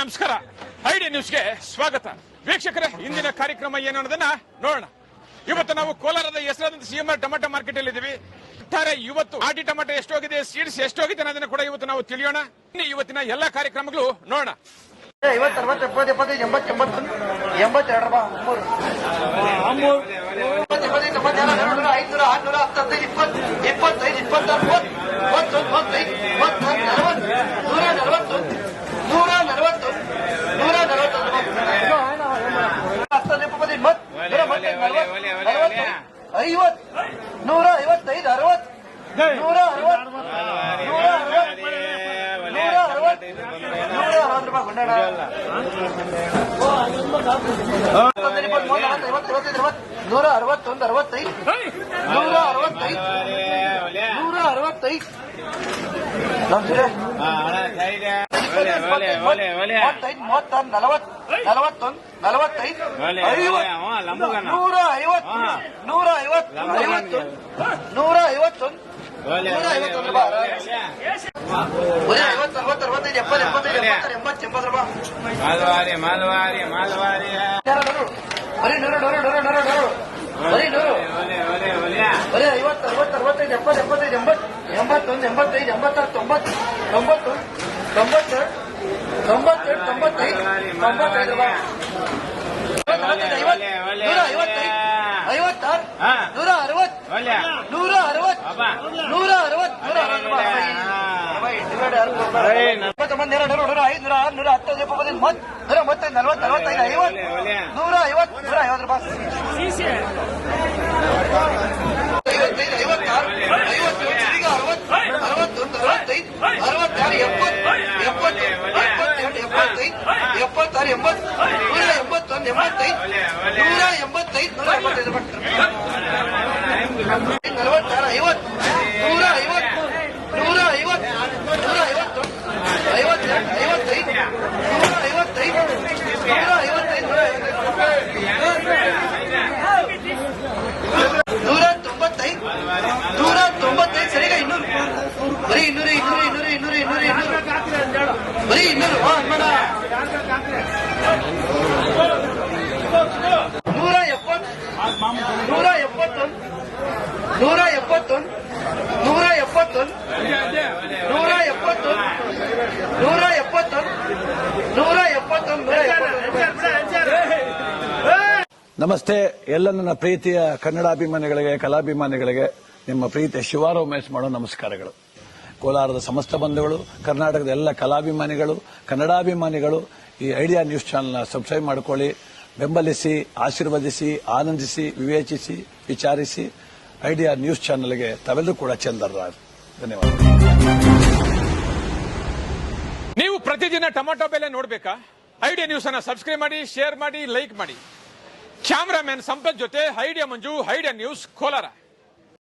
ನಮಸ್ಕಾರ. ಐಡಿಯಾ ನ್ಯೂಸ್ಗೆ ಸ್ವಾಗತ. ವೀಕ್ಷಕರೇ, ಇಂದಿನ ಕಾರ್ಯಕ್ರಮ ಏನು ಅನ್ನೋದನ್ನ ನೋಡೋಣ. ಇವತ್ತು ನಾವು ಕೋಲಾರದ ಹೆಸರಾದಂತ ಸಿಎಂಆರ್ ಟೊಮೆಟೊ ಮಾರ್ಕೆಟ್ ಅಲ್ಲಿ ಇದ್ದೀವಿ. ಇವತ್ತು ಆಟಿ ಟೊಮೆಟೊ ಎಷ್ಟೋಗಿದೆ, ಸೀಡ್ಸ್ ಎಷ್ಟೋಗಿದೆ ಅನ್ನೋದನ್ನ ಕೂಡ ಇವತ್ತು ನಾವು ತಿಳಿಯೋಣ. ಇವತ್ತಿನ ಎಲ್ಲಾ ಕಾರ್ಯಕ್ರಮಗಳು ನೋಡೋಣ. 50, 60, 70, 75, 80, 82 ನಮಸ್ತೆ. ಎಲ್ಲ ನನ್ನ ಪ್ರೀತಿಯ ಕನ್ನಡಾಭಿಮಾನಿಗಳಿಗೆ, ಕಲಾಭಿಮಾನಿಗಳಿಗೆ ನಿಮ್ಮ ಪ್ರೀತಿಯ ಶಿವಾರಾವ್ ಉಮೇಶ್ ಮಾಡೋ ನಮಸ್ಕಾರಗಳು. ಕೋಲಾರದ ಸಮಸ್ತ ಬಂಧುಗಳು, ಕರ್ನಾಟಕದ ಎಲ್ಲ ಕಲಾಭಿಮಾನಿಗಳು, ಕನ್ನಡಾಭಿಮಾನಿಗಳು ಈ ಐಡಿಯಾ ನ್ಯೂಸ್ ಚಾನೆಲ್ನ ಸಬ್ಸ್ಕ್ರೈಬ್ ಮಾಡಿಕೊಳ್ಳಿ, ಬೆಂಬಲಿಸಿ, ಆಶೀರ್ವದಿಸಿ, ಆನಂದಿಸಿ, ವಿವೇಚಿಸಿ, ವಿಚಾರಿಸಿ. ಐಡಿಯಾ ನ್ಯೂಸ್ ಚಾನೆಲ್ಗೆ ತಾವೆಲ್ಲರೂ ಕೂಡ ಚಂದರ್ರಾಜ್. ಧನ್ಯವಾದ. ನೀವು ಪ್ರತಿದಿನ ಟೊಮೆಟೊ ಬೆಲೆ ನೋಡಬೇಕಾ? ಐಡಿಯಾ ನ್ಯೂಸ್ ಅನ್ನ ಸಬ್ಸ್ಕ್ರೈಬ್ ಮಾಡಿ, ಶೇರ್ ಮಾಡಿ, ಲೈಕ್ ಮಾಡಿ. ಕ್ಯಾಮರಾಮನ್ ಸಂಪತ್ ಜೊತೆ ಐಡಿಯಾ ಮಂಜು, ಐಡಿಯಾ ನ್ಯೂಸ್, ಕೋಲಾರ.